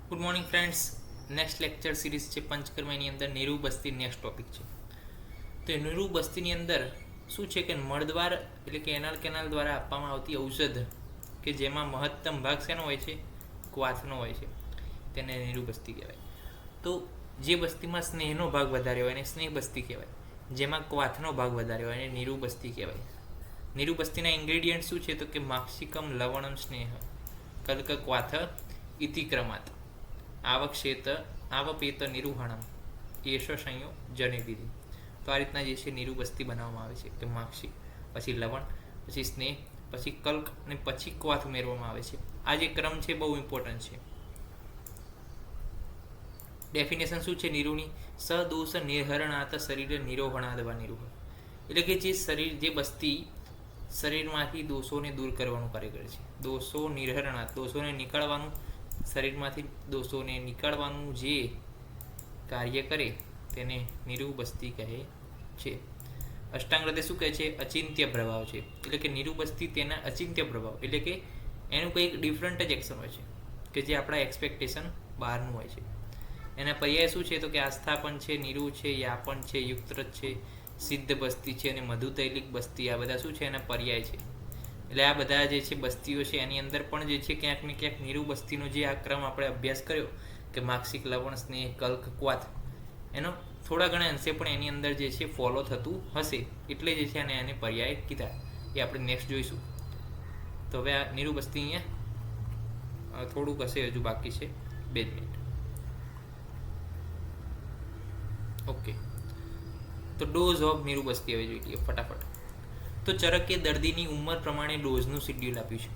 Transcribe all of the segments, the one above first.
Good morning friends. Next lecture series છે પંચકર્મની અંદર નીરુ બસ્તી next topic છે. તો એ નીરુ બસ્તીની અંદર શું છે કે મળદ્વાર એટલે કે એનાલ કેનાલ દ્વારા આપવામાં આવતી ઔષધ કે જેમાં મહત્તમ ભાગ શેનો હોય છે, ક્વાથનો હોય છે, તેને નીરુ બસ્તી કહેવાય. તો જે બસ્તીમાં સ્નેહનો ભાગ વધારે હોય એને સ્નેહ બસ્તી કહેવાય, જેમાં ક્વાથનો ભાગ વધારે હોય એને નીરુ બસ્તી કહેવાય. નીરુ બસ્તીના ઇન્ગ્રેડિયન્ટ શું છે તો કે માક્ષિકમ લવણમ સ્નેહ કલ્ક ક્વાથ ઇતિક્રમાત આવપેત નિરૂહણમ એષ સંયો જનેવિધિ. તો આ રીતના જે છે નીરુ બસ્તી બનાવવામાં આવે છે કે માક્ષિક, પછી લવણ, પછી સ્નેહ, પછી કલ્ક અને પછી ક્વાથ ઉમેરવામાં આવે છે. આ જે ક્રમ છે બહુ ઇમ્પોર્ટન્ટ છે. ડેફિનેશન શું છે નીરુની? સદોષ નિર્હરણાત શરીર નિરોહણાદવા નિરૂહ. એટલે કે જે બસ્તી શરીરમાંથી દોષોને દૂર કરવાનું કાર્ય કરે છે. દોષો નિર્હરણાત, દોષોને નીકાળવાનું, શરીરમાંથી દોષોને નીકાળવાનું જે કાર્ય કરે તેને નીરુ બસ્તી કહે છે. અષ્ટાંગ હૃદય શું કહે છે? અચિંત્ય પ્રભાવ છે. એટલે કે નીરુ બસ્તી તેના અચિંત્ય પ્રભાવ એટલે કે એનું કંઈક ડિફરન્ટ જ એક્શન હોય છે કે જે આપણા એક્સપેક્ટેશન બહારનું હોય છે. એના પર્યાય શું છે તો કે આસ્થાપન છે, નીરુ છે, યાપન છે, યુક્તરત છે, સિદ્ધ બસ્તી છે અને મધુતૈલિક બસ્તી. આ બધા શું છે એના પર્યાય છે. એટલે આ બધા જે છે બસ્તીઓ છે એની અંદર પણ જે છે ક્યાંક ને ક્યાંક નીરુ બસ્તીનો જે આ ક્રમ આપણે અભ્યાસ કર્યો કે માક્ષિક, લવણ, સ્નેહ, કલ્ક, ક્વાથ, એનો થોડા ઘણા અંશે પણ એની અંદર જે છે ફોલો થતું હશે. એટલે જે છે એને પર્યાય કીધા. એ આપણે નેક્સ્ટ જોઈશું. તો હવે આ નીરુ બસ્તી અહીંયા થોડુંક હશે, હજુ બાકી છે 2 મિનિટ. ઓકે, તો ડોઝ ઓફ નીરુ બસ્તી હવે જોઈ લઈએ ફટાફટ. તો ચરકે દર્દીની ઉંમર પ્રમાણે ડોઝનું શિડ્યુલ આપ્યું છે.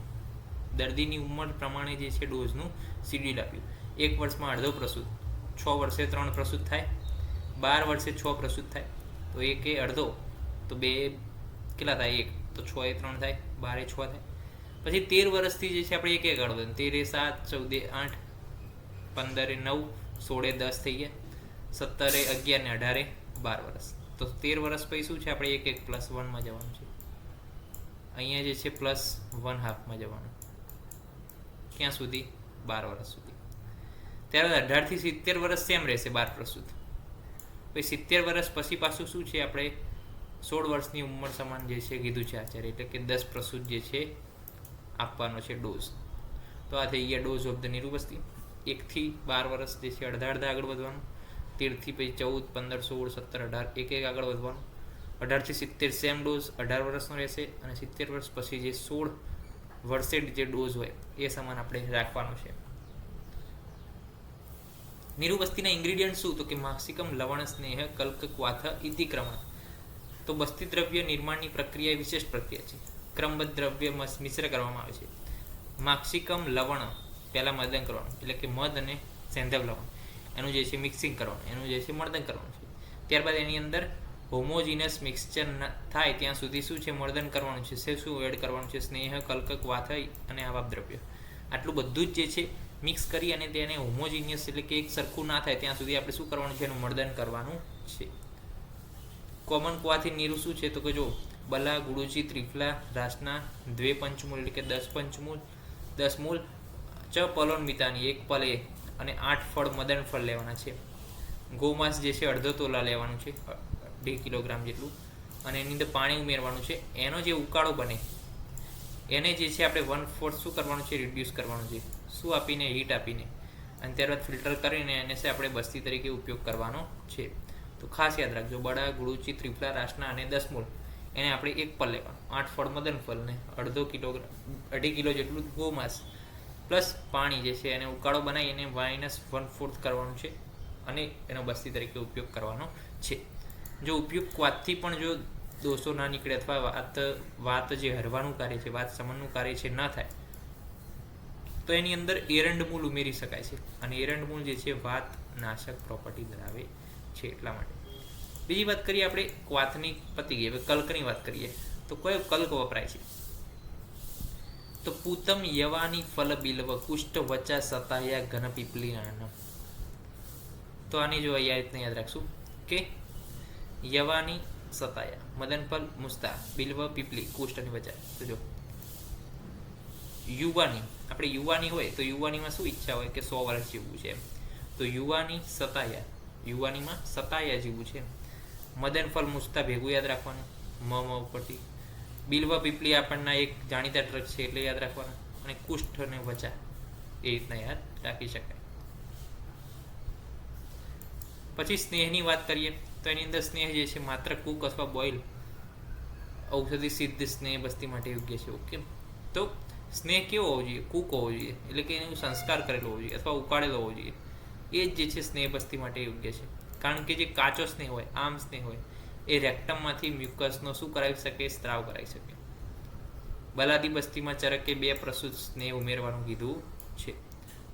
દર્દીની ઉંમર પ્રમાણે જે છે ડોઝનું શિડ્યુલ આપ્યું. 1 વર્ષમાં અડધો પ્રસૂત, 6 વર્ષે 3 પ્રસૂત થાય, 12 વર્ષે 6 પ્રસૂત થાય, તો 1 એ અડધો, તો 2 કેટલા થાય? 1, તો 6 એ 3 થાય, 12 એ 6 થાય. પછી 13 વર્ષથી જે છે આપણે 1 આગળ વધે, 13 એ 7, 14 એ 8, 15 એ 9, 16 એ 10 થઈ ગયા, 17 એ 11 ને 18 એ 12 વર્ષ. તો 13 વર્ષ પછી શું છે આપણે 1 +1 જવાનું છે. અહીંયા જે છે +1/2 જવાનું. ક્યાં સુધી? 12 વર્ષ સુધી. ત્યારબાદ 18 થી 70 વર્ષ સેમ રહેશે, 12 પ્રસૂત. પછી 70 વર્ષ પછી પાછું શું છે આપણે 16 વર્ષની ઉંમર સમાન જે છે કીધું છે આચાર્ય, એટલે કે 10 પ્રસૂત જે છે આપવાનો છે ડોઝ. તો આ થઈ ગયા ડોઝ ઓફ ધ નીરુ બસ્તી. 1 થી 12 વર્ષ જે છે અડધા આગળ વધવાનું, 13 થી પછી 14, 15, 16, 17, 18 1 આગળ વધવાનું, 18 થી 70 સેમ ડોઝ 18 વર્ષનો રહેશે, અને 70 વર્ષ પછી જે 16 વર્ષે જે ડોઝ હોય એ સમાન આપણે રાખવાનો છે. નીરુ બસ્તીના ઇન્ગ્રેડિયન્ટ શું? તો કે માક્ષિકમ, લવણ, સ્નેહ, કલ્ક, ક્વાથ ઇતિક્રમ. તો બસ્તી દ્રવ્ય નિર્માણની પ્રક્રિયા વિશેષ પ્રક્રિયા છે. ક્રમબદ્ધ દ્રવ્ય મિશ્ર કરવામાં આવે છે. માક્ષિકમ લવણ પહેલાં મર્દન કરવાનું, એટલે કે મધ અને સેંધવ લવણ એનું જે છે મિક્સિંગ કરવાનું, એનું જે છે મર્દન કરવાનું છે. ત્યારબાદ એની અંદર હોમોજીનસ મિક્સચર થાય ત્યાં સુધી શું છે મર્દન કરવાનું છે. શું એડ કરવાનું છે? સ્નેહ, કલ્ક, ક્વાથ અને આવા દ્રવ્ય. આટલું બધું જ જે છે મિક્સ કરી અને તેને હોમોજીનિયસ એટલે કે એક સરખું ના થાય ત્યાં સુધી આપણે શું કરવાનું છે? એનું મર્દન કરવાનું છે. કોમન ક્વાથી નીરુ શું છે તો કે જો બલા, ગુડુચી, ત્રિફલા, રાસના, 2 પંચમૂલ એટલે કે 10 મૂલ, ચ પલોન્મિતાની 1 પલે અને 8 ફળ મદન ફળ લેવાના છે. ગોમાંસ જે છે અડધો તોલા લેવાનું છે, 2 કિલોગ્રામ જેટલું, અને એની અંદર પાણી ઉમેરવાનું છે. એનો જે ઉકાળો બને એને જે છે આપણે 1/4 શું કરવાનું છે? રિડ્યુસ કરવાનું છે. શું આપીને? હીટ આપીને. અને ત્યારબાદ ફિલ્ટર કરીને એને આપણે બસ્તી તરીકે ઉપયોગ કરવાનો છે. તો ખાસ યાદ રાખજો, બડા, ગુડુચી, ત્રિફલા, રાસના અને 10 મૂળ એને આપણે 1 પલ લેવાનું, 8 ફળ મદન ફળ ને 2.5 કિલો જેટલું ગોમાંસ પ્લસ પાણી જે છે એને ઉકાળો બનાવી એને -1/4 કરવાનું છે અને એનો બસ્તી તરીકે ઉપયોગ કરવાનો છે. જો ઉપયોગ ક્વાથથી પણ જો દોષો ના નીકળે અથવા વાત જે હરવાનું કાર્ય છે, વાત સમનનું કાર્ય છે ન થાય, તો એની અંદર એરંડ મૂળ ઉમેરી શકાય છે. અને એરંડ મૂળ જે છે વાત નાશક પ્રોપર્ટી ધરાવે છે, એટલા માટે. બીજી વાત કરીએ આપણે ક્વાથની પતી ગઈ. હવે કલ્કની વાત કરીએ તો કયો કલ્ક વપરાય છે? તો પૂતમ, યવાની, ફલ, બિલ્વ, કુષ્ઠ, વચા, સતાયા, ઘન, પીપલી, આન. તો આની જો અહીંયા રીતને યાદ રાખશું કે યવાની, સતાયા, મદનફલ, મુસ્તા, બિલ્વ, પીપલી, કુષ્ઠ અને વચા. તો જો યુવાની આપણે યુવાની હોય તો યુવાનીમાં શું ઈચ્છા હોય કે 100 વર્ષ જીવવું છે, તો યુવાનીમાં સતાયા જીવવું છે. મદન ફલ મુસ્તા ભેગું યાદ રાખવાનું મ ઉપરથી. બિલ્વ પીપળી આપણના એક જાણીતા ટ્રક છે એટલે યાદ રાખવાના. અને કુષ્ઠ અને વચા એ રીતના યાદ રાખી શકાય. પછી સ્નેહની વાત કરીએ તો એની અંદર સ્નેહ જે છે માત્ર કૂક અથવા બોઇલ ઔષધિ સિદ્ધ સ્નેહ બસ્તી માટે યોગ્ય છે. ઓકે, તો સ્નેહ કેવો હોવો જોઈએ? કૂક હોવો જોઈએ, એટલે કે એનું સંસ્કાર કરેલો હોવો જોઈએ અથવા ઉકાળેલો હોવો જોઈએ. એ જ જે છે સ્નેહ બસ્તી માટે યોગ્ય છે. કારણ કે જે કાચો સ્નેહ હોય, આમ સ્નેહ હોય, એ રેક્ટમમાંથી મ્યુકસનો શું કરાવી શકે? સ્ત્રાવ કરાવી શકે. બલાદી બસ્તીમાં ચરકે 2 પ્રસૂત સ્નેહ ઉમેરવાનું કીધું છે.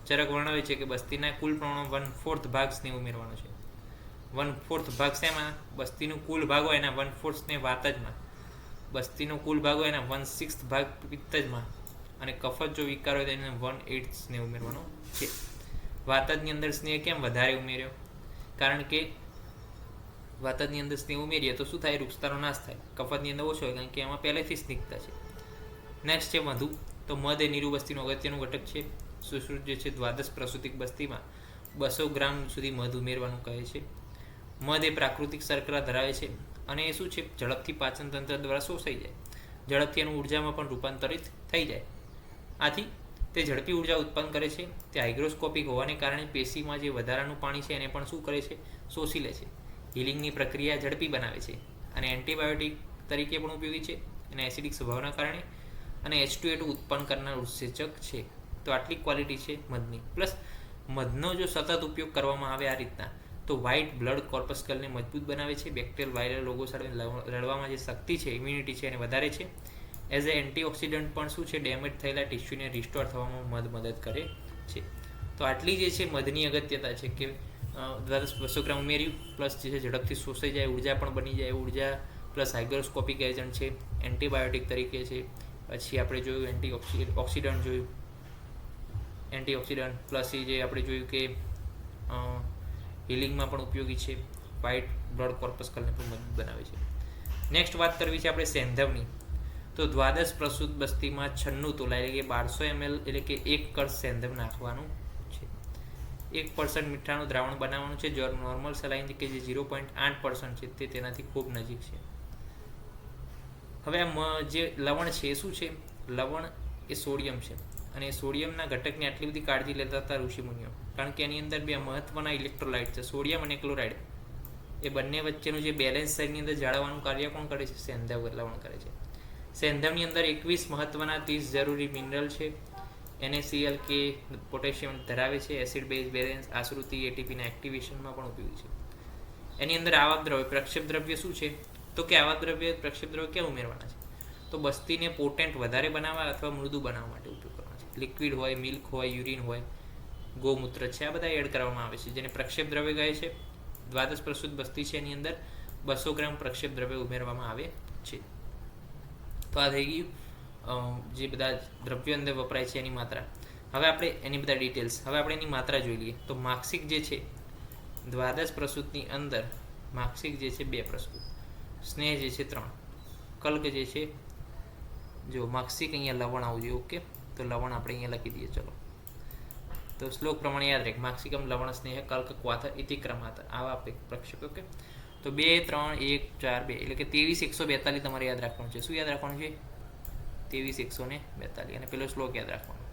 ચરક વર્ણવે છે કે બસ્તીના કુલ પ્રમાણમાં 1/4 ભાગ સ્નેહ ઉમેરવાનો છે. 1/4 ભાગ શેમાં? બસ્તીનું કુલ ભાગ હોય એના 1/4 સ્નેહ વાતજમાં, બસ્તીનો કુલ ભાગ હોય એના 1/6 ભાગ પિત્તજમાં, અને કફત જો વિકાર હોય તો એને 1/8 સ્નેહ ઉમેરવાનો છે. વાતજની અંદર સ્નેહ કેમ વધારે ઉમેર્યો? કારણ કે વાતજની અંદર સ્નેહ ઉમેરીએ તો શું થાય? વૃક્ષતાનો નાશ થાય. કફતની અંદર ઓછો હોય કારણ કે એમાં પહેલેથી સ્નિગ્ધતા છે. નેક્સ્ટ છે મધુ. તો મધ એ નીરુ બસ્તીનું અગત્યનું ઘટક છે. સુશ્રુત જે છે દ્વાદશ પ્રસૂતિક બસ્તીમાં 200 ગ્રામ સુધી મધ ઉમેરવાનું કહે છે. મધ એ પ્રાકૃતિક શર્કરા ધરાવે છે અને એ શું છે? ઝડપથી પાચન તંત્ર દ્વારા શોષાઈ જાય, ઝડપથી એનું ઉર્જામાં પણ રૂપાંતરિત થઈ જાય. આથી તે ઝડપી ઉર્જા ઉત્પન્ન કરે છે. તે હાઇગ્રોસ્કોપિક હોવાને કારણે પેશીમાં જે વધારાનું પાણી છે એને પણ શું કરે છે? શોષી લે છે. હિલિંગની પ્રક્રિયા ઝડપી બનાવે છે અને એન્ટીબાયોટિક તરીકે પણ ઉપયોગી છે. અને એસિડિક સ્વભાવના કારણે અને H2A2 ઉત્પન્ન કરનાર ઉત્સેચક છે. તો આટલી ક્વોલિટી છે મધની. પ્લસ મધનો જો સતત ઉપયોગ કરવામાં આવે આ રીતના તો વ્હાઇટ બ્લડ કોર્પસ્કલને મજબૂત બનાવે છે. બેક્ટેરિયલ વાયરલ રોગો સામે લડવામાં જે શક્તિ છે, ઇમ્યુનિટી છે, એને વધારે છે. એઝ એ એન્ટીઓક્સિડન્ટ પણ શું છે? ડેમેજ થયેલા ટિશ્યુને રિસ્ટોર થવામાં મદદ કરે છે. તો આટલી જે છે મધની અગત્યતા છે કે 200 ગ્રામ ઉમેર્યું, પ્લસ જે છે ઝડપથી શોષાઈ જાય, ઉર્જા પણ બની જાય, ઉર્જા પ્લસ હાઇગ્રોસ્કોપિક એજન્ટ છે, એન્ટીબાયોટિક તરીકે છે. પછી આપણે જોયું એન્ટીઓક્સિડન્ટ જોયું, એન્ટીઓક્સિડન્ટ પ્લસ એ જે આપણે જોયું કે હિલિંગમાં પણ ઉપયોગી છે. વ્હાઇટ બ્લડ કોર્પસ્કલને પણ મજબૂત બનાવે છે. નેક્સ્ટ વાત કરવી છે આપણે સેંધવની. તો દ્વાદશ પ્રસૂત બસ્તીમાં 96 તોલા એટલે કે 1200 ml એટલે કે 1 કળ સેંધવ નાખવાનું છે. 1% મીઠાનું દ્રાવણ બનાવવાનું છે. જો નોર્મલ સલાઈન કે જે 0.8% છે તે તેનાથી ખૂબ નજીક છે. હવે આ જે લવણ છે એ શું છે? લવણ એ સોડિયમ છે અને સોડિયમના ઘટકની આટલી બધી કાળજી લેતા હતા ઋષિમુનિઓ, કારણ કે એની અંદર 2 મહત્વના ઇલેક્ટ્રોલાઇટ છે, સોડિયમ અને ક્લોરાઇડ. એ બંને વચ્ચેનું જે બેલેન્સ શરીરની અંદર જાળવવાનું કાર્ય કોણ કરે છે? સેંધવ લવણ કરે છે. સેંધવની અંદર 21 મહત્વના 30 જરૂરી મિનરલ છે. NaCl કે પોટેશિયમ ધરાવે છે. એસિડ બેઝ બેલેન્સ, આશ્રુતિ, એટીપીના એક્ટિવેશનમાં પણ ઉપયોગી છે. એની અંદર આવક દ્રવ્ય, પ્રક્ષેપ દ્રવ્ય શું છે? તો કે આવક દ્રવ્ય, પ્રક્ષેપ દ્રવ્ય ક્યાં ઉમેરવાના છે? તો બસ્તીને પોટેન્ટ વધારે બનાવવા અથવા મૃદુ બનાવવા માટે ઉપયોગ કરવાનો છે. લિક્વિડ હોય, મિલ્ક હોય, યુરિન હોય, ગૌમૂત્ર છે, આ બધા એડ કરવામાં આવે છે, જેને પ્રક્ષેપ દ્રવ્ય કહે છે. દ્વાદશ પ્રસૂત બસ્તી છે એની અંદર 200 ગ્રામ પ્રક્ષેપ દ્રવ્ય ઉમેરવામાં આવે છે. તો આ થઈ ગયું જે બધા દ્રવ્યો અંદર વપરાય છે એની માત્રા. હવે આપણે એની બધા ડિટેલ્સ, હવે આપણે એની માત્રા જોઈ લઈએ. તો માક્ષિક જે છે દ્વાદશ પ્રસૂતની અંદર માક્ષિક જે છે 2 પ્રસૂત, સ્નેહ જે છે 3, કલ્ક જે છે જો માક્ષિક અહીંયા લવણ આવવું જોઈએ. ઓકે, તો લવણ આપણે અહીંયા લખી દઈએ. ચલો, તો શ્લોક પ્રમાણે યાદ રાખે માક્ષિકમ લવણ સ્નેહ કલ્ક ક્વાથ ઇતિ ક્રમાત, આવા આપણે પ્રક્ષેપ. ઓકે, તો 2 3 1 4 2 એટલે કે 23142 તમારે યાદ રાખવાનું છે. શું યાદ રાખવાનું છે? 23142. અને પેલો શ્લોક યાદ રાખવાનો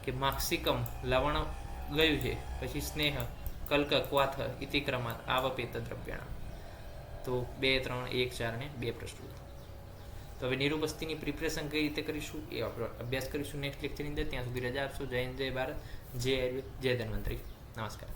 કે માક્ષિકમ લવણ ગયું છે, પછી સ્નેહ કલ્ક ક્વાથ ઇતિ ક્રમાત આવપેત દ્રવ્યાણ. તો 2 3 1 4 અને 2 પ્રસ્તુત. તો હવે નિરૂબસ્તીની પ્રિપરેશન કઈ રીતે કરીશું એ આપણે અભ્યાસ કરીશું નેક્સ્ટ લેક્ચરની અંદર. ત્યાં સુધી રજા આપશો. જય હિન્દ, જય ભારત, જય આયુર્વેદ, જય ધન્વંતરી. નમસ્કાર.